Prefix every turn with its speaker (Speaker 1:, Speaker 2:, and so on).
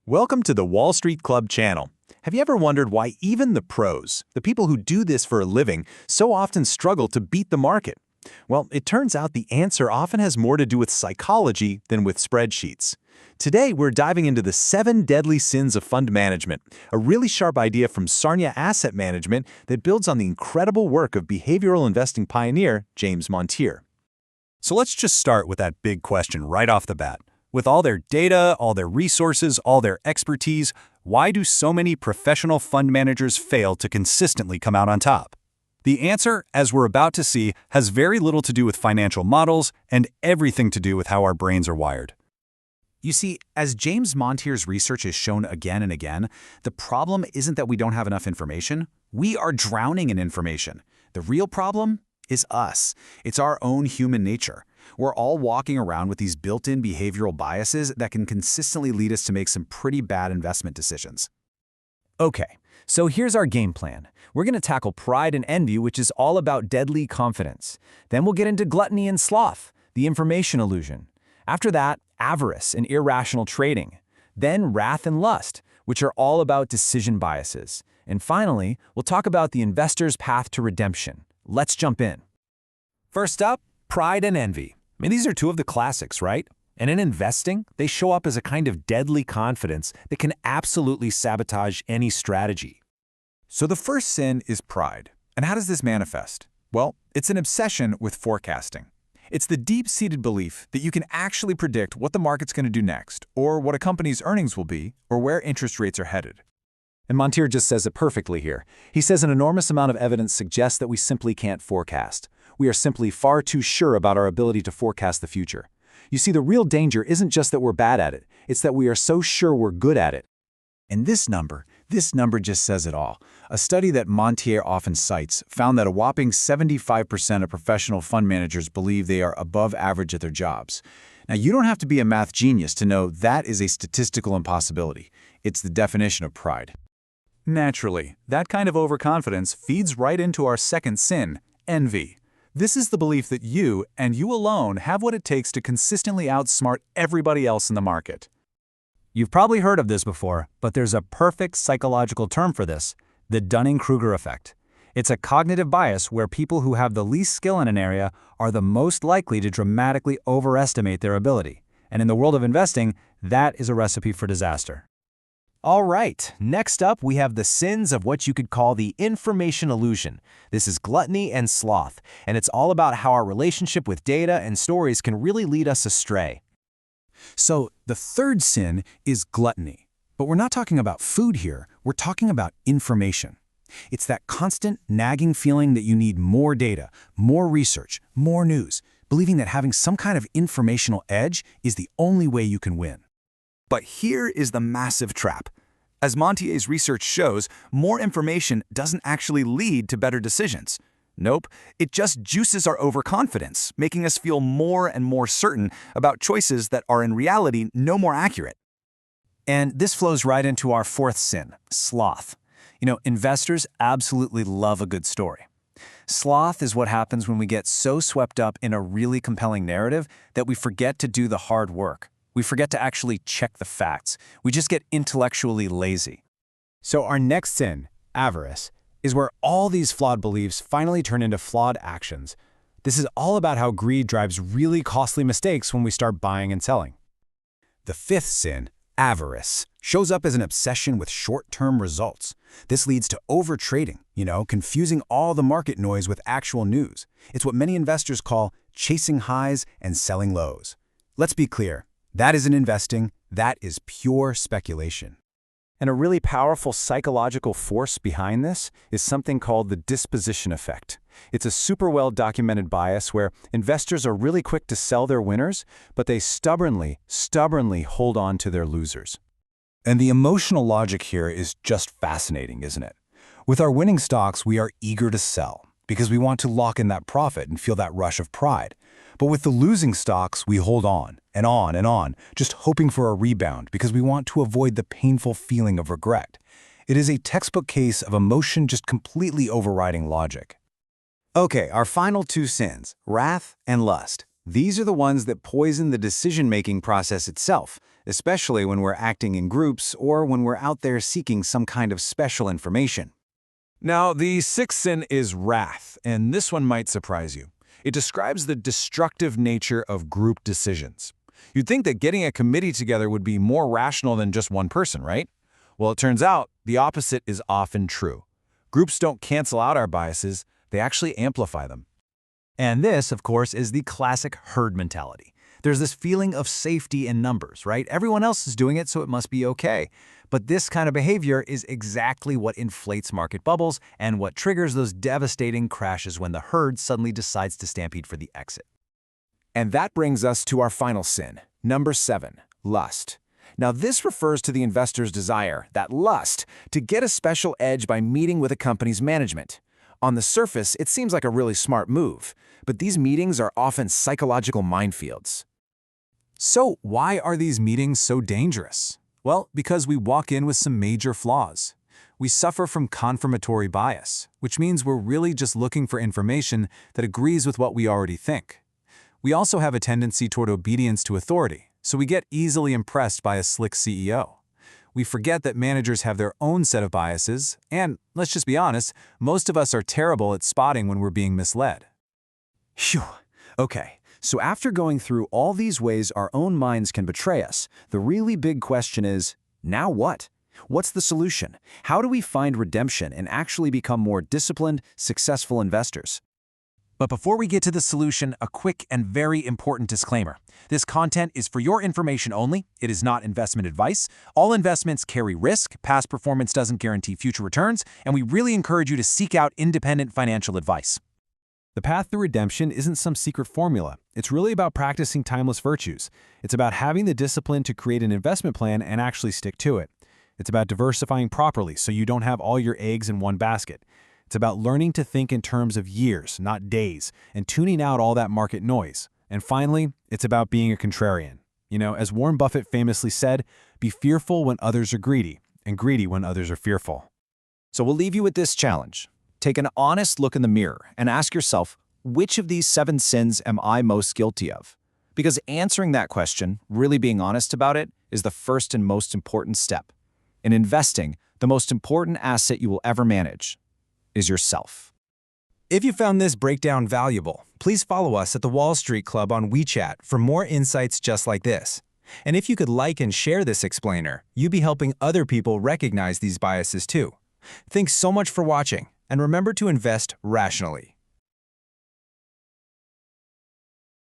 Speaker 1: Welcome to the Wall Street Club channel. Have you ever wondered why even the pros, the people who do this for a living, so often struggle to beat the market? Well, it turns out the answer often has more to do with psychology than with spreadsheets. Today, we're diving into the 7 deadly sins of fund management, a really sharp idea from Sarnia Asset Management that builds on the incredible work of behavioral investing pioneer James Montier.
Speaker 2: So let's just start with that big question right off the bat. With all their data, all their resources, all their expertise, why do so many professional fund managers fail to consistently come out on top? The answer, as we're about to see, has very little to do with financial models and everything to do with how our brains are wired.
Speaker 3: You see, as James Montier's research has shown again and again, the problem isn't that we don't have enough information. We are drowning in information. The real problem is us. It's our own human nature. We're all walking around with these built-in behavioral biases that can consistently lead us to make some pretty bad investment decisions.
Speaker 4: Okay, so here's our game plan. We're going to tackle pride and envy, which is all about deadly confidence. Then we'll get into gluttony and sloth, the information illusion. After that, avarice and irrational trading. Then wrath and lust, which are all about decision biases. And finally, we'll talk about the investor's path to redemption. Let's jump in. First up, pride and envy. I mean, these are two of the classics, right? And in investing, they show up as a kind of deadly confidence that can absolutely sabotage any strategy.
Speaker 3: So the first sin is pride. And how does this manifest? Well, it's an obsession with forecasting. It's the deep-seated belief that you can actually predict what the market's going to do next, or what a company's earnings will be, or where interest rates are headed.
Speaker 4: And Montier just says it perfectly here. He says an enormous amount of evidence suggests that we simply can't forecast. We are simply far too sure about our ability to forecast the future. You see, the real danger isn't just that we're bad at it, it's that we are so sure we're good at it.
Speaker 3: And this number just says it all. A study that Montier often cites found that a whopping 75% of professional fund managers believe they are above average at their jobs. Now, you don't have to be a math genius to know that is a statistical impossibility. It's the definition of pride. Naturally, that kind of overconfidence feeds right into our second sin, envy. This is the belief that you, and you alone, have what it takes to consistently outsmart everybody else in the market.
Speaker 4: You've probably heard of this before, but there's a perfect psychological term for this, the Dunning-Kruger effect. It's a cognitive bias where people who have the least skill in an area are the most likely to dramatically overestimate their ability. And in the world of investing, that is a recipe for disaster. All right, next up we have the sins of what you could call the information illusion. This is gluttony and sloth, and it's all about how our relationship with data and stories can really lead us astray.
Speaker 3: So the third sin is gluttony. But we're not talking about food here, we're talking about information. It's that constant nagging feeling that you need more data, more research, more news, believing that having some kind of informational edge is the only way you can win.
Speaker 2: But here is the massive trap. As Montier's research shows, more information doesn't actually lead to better decisions. Nope, it just juices our overconfidence, making us feel more and more certain about choices that are in reality no more accurate.
Speaker 4: And this flows right into our fourth sin, sloth. You know, investors absolutely love a good story. Sloth is what happens when we get so swept up in a really compelling narrative that we forget to do the hard work. We forget to actually check the facts. We just get intellectually lazy. So our next sin, avarice, is where all these flawed beliefs finally turn into flawed actions. This is all about how greed drives really costly mistakes when we start buying and selling.
Speaker 3: The fifth sin, avarice, shows up as an obsession with short-term results. This leads to overtrading, confusing all the market noise with actual news. It's what many investors call chasing highs and selling lows. Let's be clear, that isn't investing, that is pure speculation.
Speaker 4: And a really powerful psychological force behind this is something called the disposition effect. It's a super well-documented bias where investors are really quick to sell their winners, but they stubbornly hold on to their losers.
Speaker 3: And the emotional logic here is just fascinating, isn't it? With our winning stocks, we are eager to sell because we want to lock in that profit and feel that rush of pride. But with the losing stocks, we hold on, just hoping for a rebound because we want to avoid the painful feeling of regret. It is a textbook case of emotion just completely overriding logic.
Speaker 1: Okay, our final 2 sins, wrath and lust. These are the ones that poison the decision-making process itself.
Speaker 2: especially when we're acting in groups or when we're out there seeking some kind of special information.
Speaker 1: Now, the sixth sin is wrath, and this one might surprise you. It describes the destructive nature of group decisions. You'd think that getting a committee together would be more rational than just one person, right? Well, it turns out the opposite is often true. Groups don't cancel out our biases, they actually amplify them.
Speaker 4: And this, of course, is the classic herd mentality. There's this feeling of safety in numbers, right? Everyone else is doing it, so it must be okay. But this kind of behavior is exactly what inflates market bubbles and what triggers those devastating crashes when the herd suddenly decides to stampede for the exit.
Speaker 5: And that brings us to our final sin, number 7, lust. Now, this refers to the investor's desire, that lust, to get a special edge by meeting with a company's management. On the surface, it seems like a really smart move, but these meetings are often psychological minefields.
Speaker 1: So, why are these meetings so dangerous? Well, because we walk in with some major flaws. We suffer from confirmatory bias, which means we're really just looking for information that agrees with what we already think. We also have a tendency toward obedience to authority, so we get easily impressed by a slick CEO. We forget that managers have their own set of biases, and, let's just be honest, most of us are terrible at spotting when we're being misled.
Speaker 4: Phew. Okay, so after going through all these ways our own minds can betray us, the really big question is, now what? What's the solution? How do we find redemption and actually become more disciplined, successful investors?
Speaker 1: But before we get to the solution, a quick and very important disclaimer. This content is for your information only. It is not investment advice. All investments carry risk, past performance doesn't guarantee future returns, and we really encourage you to seek out independent financial advice.
Speaker 2: The path to redemption isn't some secret formula. It's really about practicing timeless virtues. It's about having the discipline to create an investment plan and actually stick to it. It's about diversifying properly so you don't have all your eggs in one basket. It's about learning to think in terms of years, not days, and tuning out all that market noise. And finally, it's about being a contrarian. You know, as Warren Buffett famously said, be fearful when others are greedy, and greedy when others are fearful.
Speaker 4: So we'll leave you with this challenge. Take an honest look in the mirror and ask yourself, which of these 7 sins am I most guilty of? Because answering that question, really being honest about it, is the first and most important step. In investing, the most important asset you will ever manage is yourself.
Speaker 5: If you found this breakdown valuable, please follow us at the Wall Street Club on WeChat for more insights just like this. And if you could like and share this explainer, you'd be helping other people recognize these biases too. Thanks so much for watching, and remember to invest rationally.